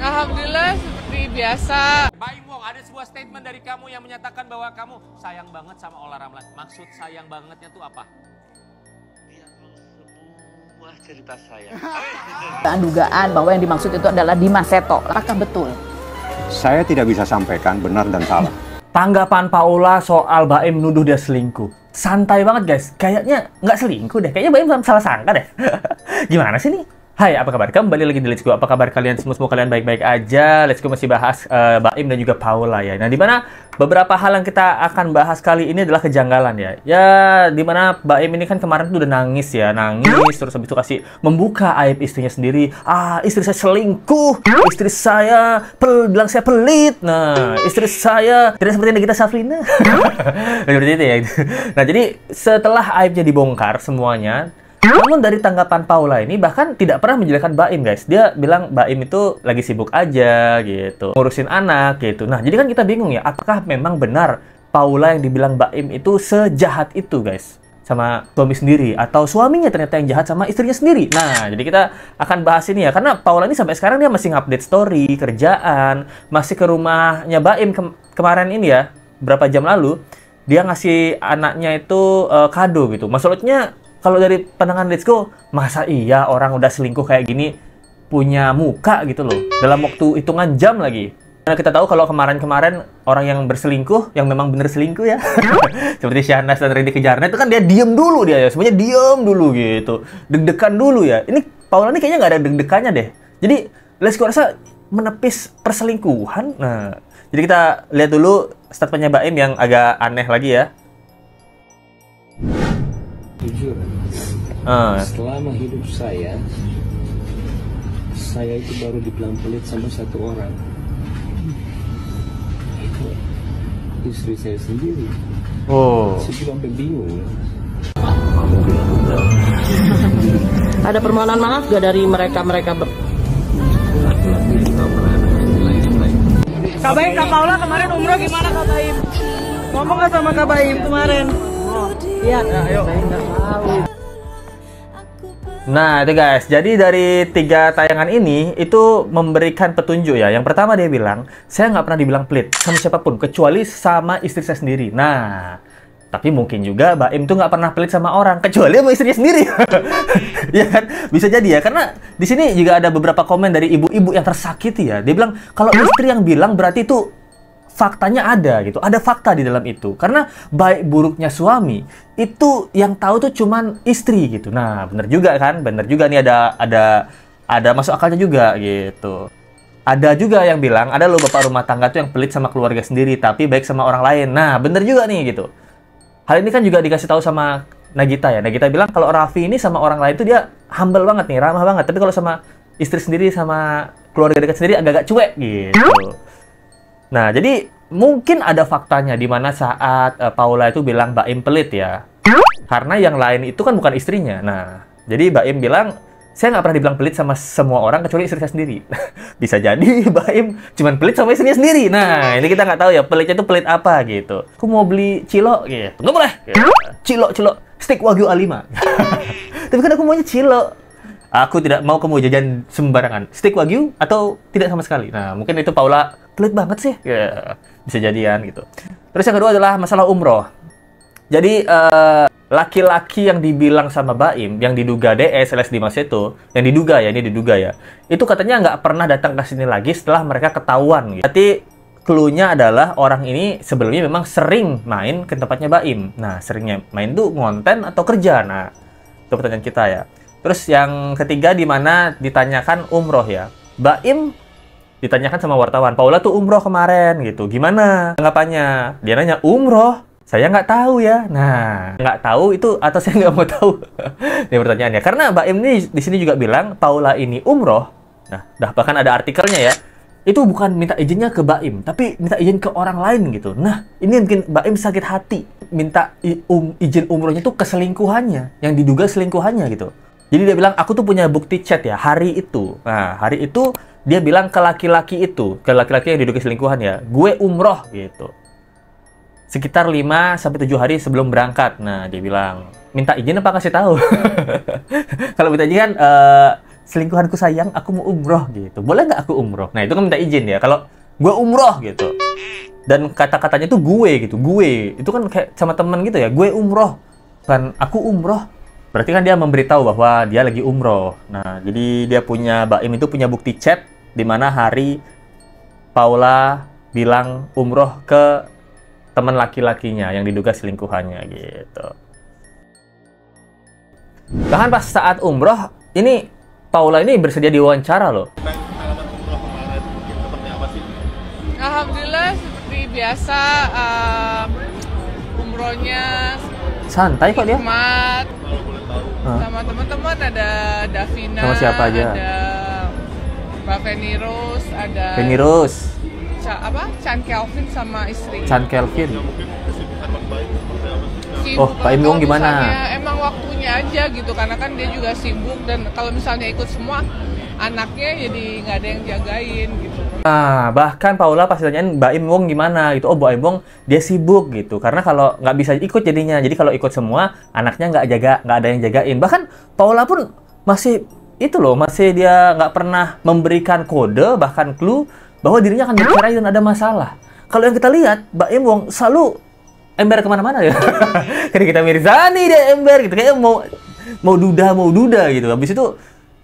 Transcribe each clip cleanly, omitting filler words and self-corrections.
Alhamdulillah seperti biasa. Baim Wong, ada sebuah statement dari kamu yang menyatakan bahwa kamu sayang banget sama Olla Ramlan. Maksud sayang bangetnya tuh apa? Biar semua cerita saya. Dugaan bahwa yang dimaksud itu adalah Dimas Seto. Apakah betul? Saya tidak bisa sampaikan benar dan salah. Tanggapan Paula soal Baim nuduh dia selingkuh. Santai banget guys, kayaknya nggak selingkuh deh. Kayaknya Baim salah sangka deh. Gimana sih nih? Hai, apa kabar? Kembali lagi di Let's Go. Apa kabar kalian semua? Semoga kalian baik-baik aja. Let's Go masih bahas Baim dan juga Paula ya. Nah, dimana beberapa hal yang kita akan bahas kali ini adalah kejanggalan ya. Ya, dimana Baim ini kan kemarin tuh udah nangis ya. Nangis, terus habis itu kasih membuka aib istrinya sendiri. Istri saya selingkuh. Istri saya bilang saya pelit. Nah, istri saya tidak seperti Nagita Safrina. Seperti itu ya. Nah, jadi setelah aibnya dibongkar semuanya, namun dari tanggapan Paula ini bahkan tidak pernah menjelekkan Baim guys. Dia bilang Baim itu lagi sibuk aja gitu, ngurusin anak gitu. Nah, jadi kan kita bingung ya, apakah memang benar Paula yang dibilang Baim itu sejahat itu guys sama suami sendiri, atau suaminya ternyata yang jahat sama istrinya sendiri. Nah, jadi kita akan bahas ini ya, karena Paula ini sampai sekarang dia masih ngupdate story, kerjaan, masih ke rumahnya Baim kemarin ini ya, berapa jam lalu dia ngasih anaknya itu kado gitu. Maksudnya kalau dari pandangan Let's Go, masa iya orang udah selingkuh kayak gini punya muka gitu loh, dalam waktu hitungan jam lagi. Karena kita tahu kalau kemarin-kemarin orang yang berselingkuh, yang memang bener selingkuh ya, seperti Syahnas dan Rindy Kejarna, itu kan dia diem dulu dia ya, semuanya diem dulu gitu, deg-degan dulu ya. Ini Paula ini kayaknya nggak ada deg-degannya deh. Jadi Let's Go rasa menepis perselingkuhan. Nah, jadi kita lihat dulu statementnya Baim yang agak aneh lagi ya. Jujur, selama hidup saya itu baru dibilang pelit sama satu orang. Itu istri saya sendiri. Saya juga sampai bingung. Ada permohonan maaf gak dari mereka? Kak Baim, Kak Paula kemarin umroh gimana Kak Baim? Ngomong gak sama Kak Baim kemarin? Iya, ayo. Nah itu guys, jadi dari 3 tayangan ini itu memberikan petunjuk ya. Yang pertama dia bilang, saya nggak pernah dibilang pelit sama siapapun kecuali sama istri saya sendiri. Nah, tapi mungkin juga Baim tuh nggak pernah pelit sama orang kecuali sama istrinya sendiri. Ya kan, bisa jadi ya, karena di sini juga ada beberapa komen dari ibu-ibu yang tersakiti ya. Dia bilang kalau istri yang bilang berarti itu faktanya ada gitu, ada fakta di dalam itu. Karena baik buruknya suami itu yang tahu tuh cuman istri gitu. Nah, bener juga kan, bener juga nih ada masuk akalnya juga gitu. Ada juga yang bilang ada loh bapak rumah tangga tuh yang pelit sama keluarga sendiri tapi baik sama orang lain. Nah, bener juga nih gitu. Hal ini kan juga dikasih tahu sama Nagita ya. Nagita bilang kalau Raffi ini sama orang lain tuh dia humble banget nih, ramah banget. Tapi kalau sama istri sendiri sama keluarga dekat sendiri agak-agak cuek gitu. Nah, jadi mungkin ada faktanya di mana saat Paula itu bilang Baim pelit ya. Karena yang lain itu kan bukan istrinya. Nah, jadi Baim bilang, saya nggak pernah dibilang pelit sama semua orang kecuali istri saya sendiri. Bisa jadi Baim cuman pelit sama istrinya sendiri. Nah, ini kita nggak tahu ya, pelitnya itu pelit apa gitu. Aku mau beli cilok gitu. Nggak boleh. Cilok, steak Wagyu A5. Tapi kan aku maunya cilok. Aku tidak mau kamu jajan sembarangan. Steak Wagyu atau tidak sama sekali. Nah, mungkin itu Paula pelit banget sih. Ya, bisa jadian gitu. Terus yang kedua adalah masalah umroh. Jadi, laki-laki yang dibilang sama Baim, yang diduga DS alias Dimas itu, yang diduga ya, ini diduga ya, itu katanya nggak pernah datang ke sini lagi setelah mereka ketahuan. Gitu. Berarti, clue-nya adalah orang ini sebelumnya memang sering main ke tempatnya Baim. Nah, seringnya main tuh ngonten atau kerja. Nah, itu pertanyaan kita ya. Terus yang ketiga di mana ditanyakan umroh ya. Baim ditanyakan sama wartawan, Paula tuh umroh kemarin gitu. Gimana tanggapannya? Dia nanya, umroh? Saya nggak tahu ya. Nah, nggak tahu itu atau saya nggak mau tahu. Ini pertanyaannya. Karena Baim ini di sini juga bilang Paula ini umroh. Nah, bahkan ada artikelnya ya. Itu bukan minta izinnya ke Baim, tapi minta izin ke orang lain gitu. Nah, ini mungkin Baim sakit hati. Minta izin umrohnya tuh ke selingkuhannya, yang diduga selingkuhannya gitu. Jadi dia bilang, aku tuh punya bukti chat ya, hari itu. Nah, hari itu dia bilang ke laki-laki itu, ke laki-laki yang diduga selingkuhan ya, gue umroh gitu. Sekitar 5-7 hari sebelum berangkat. Nah, dia bilang, minta izin apa kasih tahu? Kalau minta izin kan selingkuhanku sayang, aku mau umroh gitu. Boleh nggak aku umroh? Nah itu kan minta izin ya. Kalau gue umroh gitu. Dan kata-katanya tuh gue gitu. Gue itu kan kayak sama temen gitu ya. Gue umroh. Kan aku umroh. Berarti kan dia memberitahu bahwa dia lagi umroh. Nah jadi dia punya, Baim itu punya bukti chat di mana hari Paula bilang umroh ke teman laki-lakinya yang diduga selingkuhannya gitu. Bahkan pas saat umroh, ini Paula ini bersedia diwawancara loh. Alhamdulillah seperti biasa, umrohnya Santai kok dia. hikmat. Sama teman-teman ada Davina, Sama siapa aja? ada Mbak Feni Rose, ada Feni Rose, Chan Kelvin sama istri. Chan Kelvin. Sibuk, Oh, Pak Im Wong kalau gimana? misalnya emang waktunya aja gitu, karena kan dia juga sibuk dan kalau misalnya ikut semua anaknya jadi nggak ada yang jagain gitu. Nah, bahkan Paula pas ditanyain Mbak Im Wong gimana gitu, oh Mbak Im Wong dia sibuk gitu, karena kalau nggak bisa ikut jadinya, jadi kalau ikut semua anaknya nggak ada yang jagain. Bahkan Paula pun masih itu loh, masih dia nggak pernah memberikan kode bahkan clue bahwa dirinya akan bercerai dan ada masalah. Kalau yang kita lihat Mbak Im Wong selalu ember kemana-mana ya. Kayak kita Mirzani dia ember gitu, kayaknya mau duda gitu. Habis itu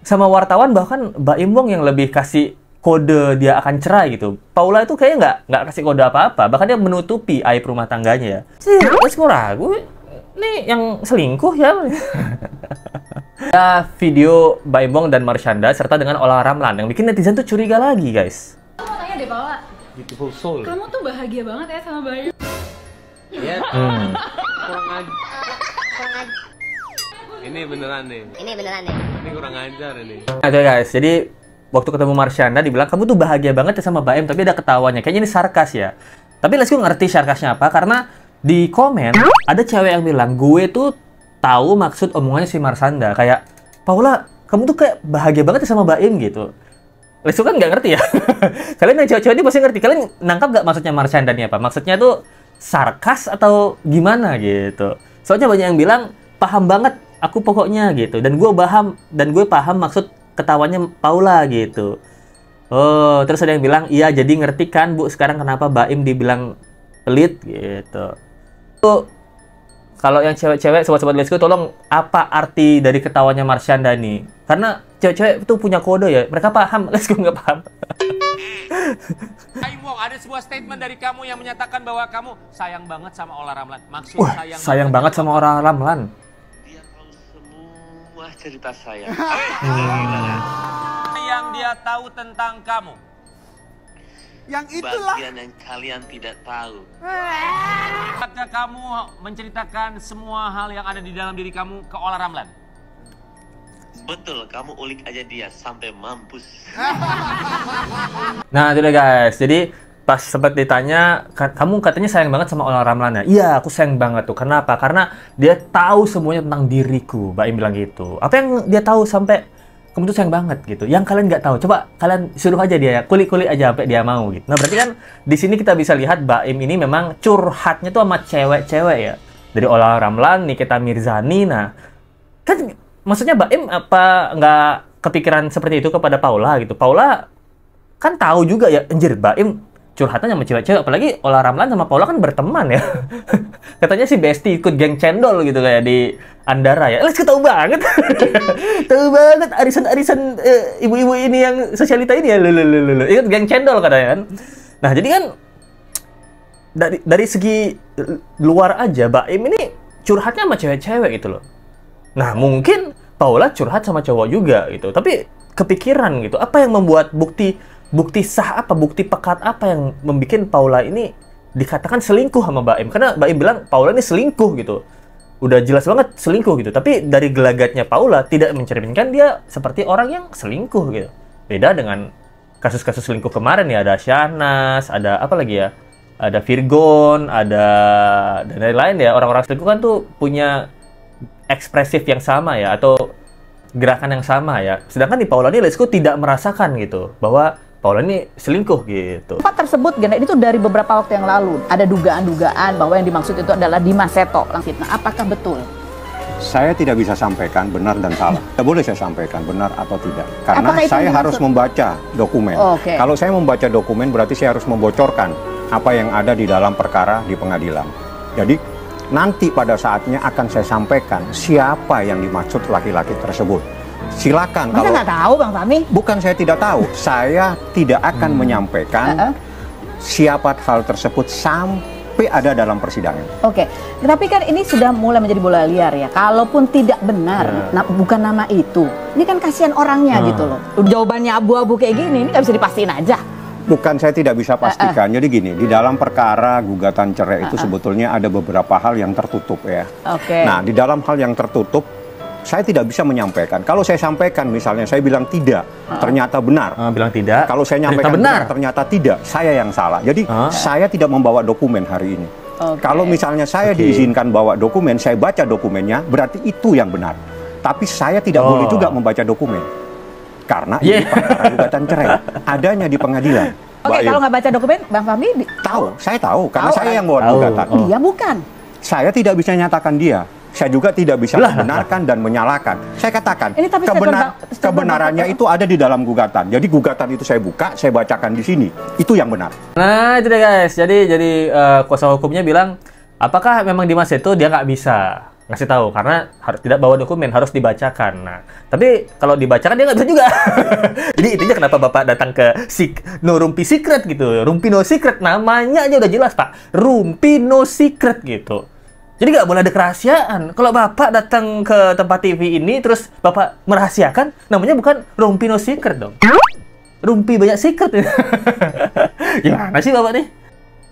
sama wartawan bahkan Mbak Im Wong yang lebih kasih kode dia akan cerai gitu. Paula itu kayaknya nggak kasih kode apa-apa, bahkan dia menutupi aib rumah tangganya ya. Sih, wes ragu nih yang selingkuh ya. Ada video Mbak Im Wong dan Marshanda serta dengan Ola Ramlan yang bikin netizen tuh curiga lagi, guys. Aku mau tanya deh, Paula. Beautiful soul. Kamu tuh bahagia banget ya sama Baim? Iya. Kurang aja. Ini beneran nih. Ini kurang ajar ini. Nah, itu guys. Jadi waktu ketemu Marshanda dibilang kamu tuh bahagia banget ya sama Baim, tapi ada ketawanya. Kayaknya ini sarkas ya. Tapi Lesku ngerti sarkasnya apa, karena di komen ada cewek yang bilang gue tuh tahu maksud omongannya si Marshanda. Kayak, Paula, kamu tuh kayak bahagia banget ya sama Baim gitu. Lesku kan nggak ngerti ya. Kalian yang cewek-cewek ini pasti ngerti. Kalian nangkap nggak maksudnya Marshanda ini apa? Maksudnya tuh sarkas atau gimana gitu. Soalnya banyak yang bilang paham banget aku pokoknya gitu, dan gue paham maksud ketawanya Paula gitu. Oh, terus ada yang bilang iya jadi ngerti kan Bu sekarang kenapa Baim dibilang pelit gitu. Tuh kalau yang cewek-cewek sobat-sobat Lesku tolong apa arti dari ketawanya Marshanda nih, karena cewek-cewek itu punya kode ya, mereka paham, Lesku nggak paham. Baim Wong, ada sebuah statement dari kamu yang menyatakan bahwa kamu sayang banget sama Ola Ramlan. Maksud sayang banget sama Ola Ramlan. Dia tahu semua cerita saya. Yang dia tahu tentang kamu. Yang itulah bagian yang kalian tidak tahu. Apakah kamu menceritakan semua hal yang ada di dalam diri kamu ke Ola Ramlan? Betul, kamu ulik aja dia sampai mampus. Nah, itu deh guys. Jadi pas sempat ditanya, kamu katanya sayang banget sama Ola Ramlan ya? Iya, aku sayang banget tuh. Kenapa? Karena dia tahu semuanya tentang diriku. Baim bilang gitu. Apa yang dia tahu sampai kamu tuh sayang banget gitu? Yang kalian nggak tahu, coba kalian suruh aja dia ya, kulik-kulik aja sampai dia mau gitu. Nah, berarti kan di sini kita bisa lihat Baim ini memang curhatnya tuh sama cewek-cewek ya. Dari Ola Ramlan, Nikita Mirzani. Nah, kan maksudnya Baim apa nggak kepikiran seperti itu kepada Paula gitu? Paula kan tahu juga ya, anjir Baim curhatan sama cewek-cewek, apalagi Ola Ramlan sama Paula kan berteman ya. Katanya si Besti ikut geng cendol gitu kayak di Andara ya. Let's tahu banget. Tahu banget arisan-arisan ibu-ibu ini yang sosialita ini ya. Ikut geng cendol katanya kan. Nah, jadi kan dari segi luar aja Baim ini curhatnya sama cewek-cewek gitu loh. Nah, mungkin Paula curhat sama cowok juga gitu. Tapi kepikiran gitu, apa yang membuat bukti sah apa, bukti pekat apa yang membuat Paula ini dikatakan selingkuh sama Baim? Karena Baim bilang Paula ini selingkuh gitu. Udah jelas banget selingkuh gitu. Tapi dari gelagatnya Paula tidak mencerminkan dia seperti orang yang selingkuh gitu. Beda dengan kasus-kasus selingkuh kemarin ya, ada Shanas, ada apa lagi ya? Ada Virgon, ada dan lain-lain ya. Orang-orang selingkuh kan tuh punya ekspresif yang sama ya, atau gerakan yang sama ya. Sedangkan di Paula ini Lesku tidak merasakan gitu bahwa Paula ini selingkuh gitu. Tempat tersebut itu dari beberapa waktu yang lalu ada dugaan-dugaan bahwa yang dimaksud itu adalah Dimas Seto. Nah, apakah betul? Saya tidak bisa sampaikan benar dan salah. Tidak boleh saya sampaikan benar atau tidak. Karena Apakah itu saya yang harus dimaksud? membaca dokumen. Oh, oke. Kalau saya membaca dokumen berarti saya harus membocorkan apa yang ada di dalam perkara di pengadilan. Jadi nanti pada saatnya akan saya sampaikan siapa yang dimaksud laki-laki tersebut. Silakan. Masa Kalau nggak tahu Bang Fahmi? bukan saya tidak tahu, saya tidak akan menyampaikan siapa hal tersebut sampai ada dalam persidangan. Oke, tapi kan ini sudah mulai menjadi bola liar ya. Kalaupun tidak benar, bukan nama itu. Ini kan kasihan orangnya gitu loh. Jawabannya abu-abu kayak gini, ini nggak bisa dipastiin aja. Bukan, saya tidak bisa pastikan. Jadi gini, di dalam perkara gugatan cerai itu sebetulnya ada beberapa hal yang tertutup ya. Oke. Nah, di dalam hal yang tertutup, saya tidak bisa menyampaikan. Kalau saya sampaikan misalnya, saya bilang tidak, ternyata benar. Bilang tidak. Kalau saya nyampaikan benar, ternyata tidak, saya yang salah. Jadi saya tidak membawa dokumen hari ini. Kalau misalnya saya diizinkan bawa dokumen, saya baca dokumennya, berarti itu yang benar. Tapi saya tidak boleh juga membaca dokumen. Karena ini perkara gugatan cerai, adanya di pengadilan. Oke, kalau nggak baca dokumen, Bang Fahmi tahu, saya tahu, karena Tahu, saya kan? yang bawa gugatan. Dia bukan. Saya tidak bisa nyatakan dia. Saya juga tidak bisa membenarkan dan menyalahkan. Saya katakan, Ini tapi kebenarannya itu ada di dalam gugatan. Jadi gugatan itu saya buka, saya bacakan di sini. Itu yang benar. Nah, itu deh guys. Jadi kuasa hukumnya bilang, apakah memang Dimas itu dia nggak bisa ngasih tahu karena harus tidak bawa dokumen, harus dibacakan. Nah, tapi kalau dibacakan dia nggak bisa juga. Jadi intinya kenapa Bapak datang ke Rumpi Secret gitu. Rumpi No Secret, namanya aja udah jelas Pak. Rumpi No Secret gitu. Jadi nggak boleh ada kerahasiaan. Kalau Bapak datang ke tempat TV ini, terus Bapak merahasiakan, namanya bukan Rumpi No Secret dong. Rumpi banyak secret. Gimana sih Bapak nih?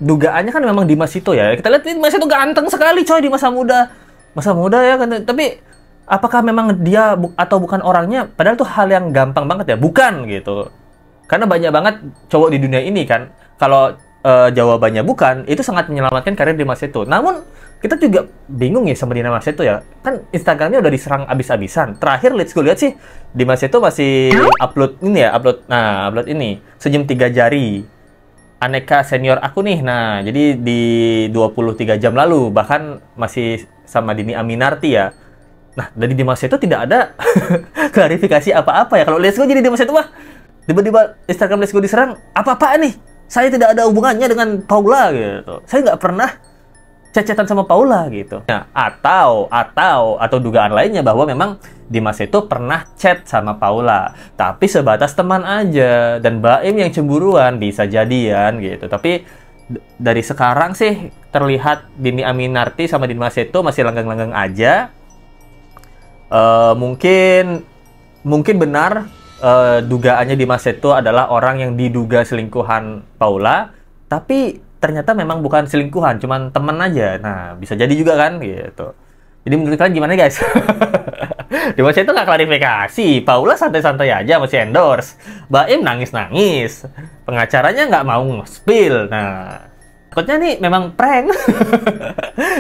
Dugaannya kan memang Dimas itu ya. Kita lihat Dimas itu ganteng sekali coy di masa muda. Masa muda ya kan. Tapi apakah memang dia atau bukan orangnya? Padahal itu hal yang gampang banget ya. Bukan gitu. Karena banyak banget cowok di dunia ini kan. Kalau jawabannya bukan, itu sangat menyelamatkan karir Dimas itu. Namun kita juga bingung ya sama Dimas itu ya. Kan Instagramnya udah diserang abis-abisan. Terakhir let's go lihat sih Dimas itu masih upload ini ya, upload ini sejam 3 jari. Aneka senior aku nih. Nah, jadi di 23 jam lalu bahkan masih sama Dhini Aminarti ya. Nah, dari Dimas itu tidak ada klarifikasi apa-apa ya. Kalau let's go jadi Dimas itu mah tiba-tiba Instagram let's go diserang, apa-apaan nih? Saya tidak ada hubungannya dengan Paula gitu. Saya nggak pernah cecetan sama Paula gitu. Nah, atau dugaan lainnya bahwa memang Dimas itu pernah chat sama Paula, tapi sebatas teman aja, dan Baim yang cemburuan bisa jadian gitu. Tapi dari sekarang sih terlihat Dhini Aminarti sama Dimas itu masih lenggang-lenggang aja. Mungkin benar dugaannya Dimas itu adalah orang yang diduga selingkuhan Paula, tapi ternyata memang bukan selingkuhan, cuman temen aja. Nah, bisa jadi juga kan gitu. Jadi menurut kalian gimana guys? Dimas itu nggak klarifikasi, Paula santai-santai aja masih endorse, Baim nangis-nangis, pengacaranya nggak mau spill. Nah, takutnya nih memang prank.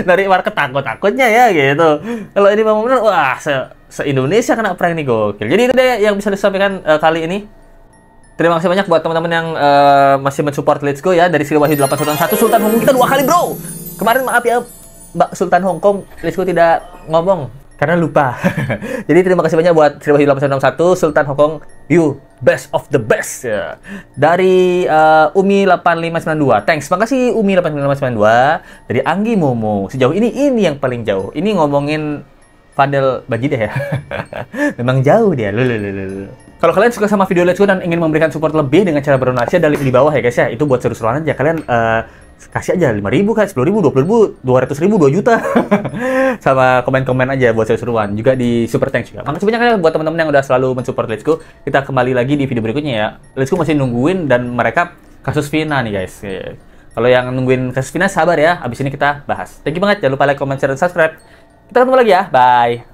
Dari market takut-takutnya ya gitu. Kalau ini memang benar, wah se-Indonesia kena prank nih gokil. Jadi itu deh yang bisa disampaikan kali ini. Terima kasih banyak buat teman-teman yang masih mensupport Let's Go ya. Dari Sri Wahyu 8 Sultan 1, Sultan Hongkong kita 2 kali bro. Kemarin maaf ya Mbak Sultan Hongkong, Let's Go tidak ngomong karena lupa. Jadi terima kasih banyak buat Sri Wahyu 861, Sultan Hongkong, you best of the best ya. Dari Umi 8592, thanks, makasih Umi 8592. Dari Anggi Momo, sejauh ini yang paling jauh. Ini ngomongin Fadel Bajidah ya. Memang jauh dia. Kalau kalian suka sama video Let's Go dan ingin memberikan support lebih dengan cara berdonasi, ada link di bawah ya guys ya. Itu buat seru-seruan aja. Kalian kasih aja 5.000 kan, 10.000, 20.000, 200.000, 2 juta. Sama komen-komen aja buat seru-seruan. Juga di super thanks juga. Makasih banyak ya buat teman-teman yang udah selalu mensupport Let's Go. Kita kembali lagi di video berikutnya ya. Let's Go masih nungguin dan mereka kasus Vina nih guys. Kalau yang nungguin kasus Vina sabar ya. Abis ini kita bahas. Thank you banget. Jangan lupa like, comment, share, dan subscribe. Kita ketemu lagi ya. Bye.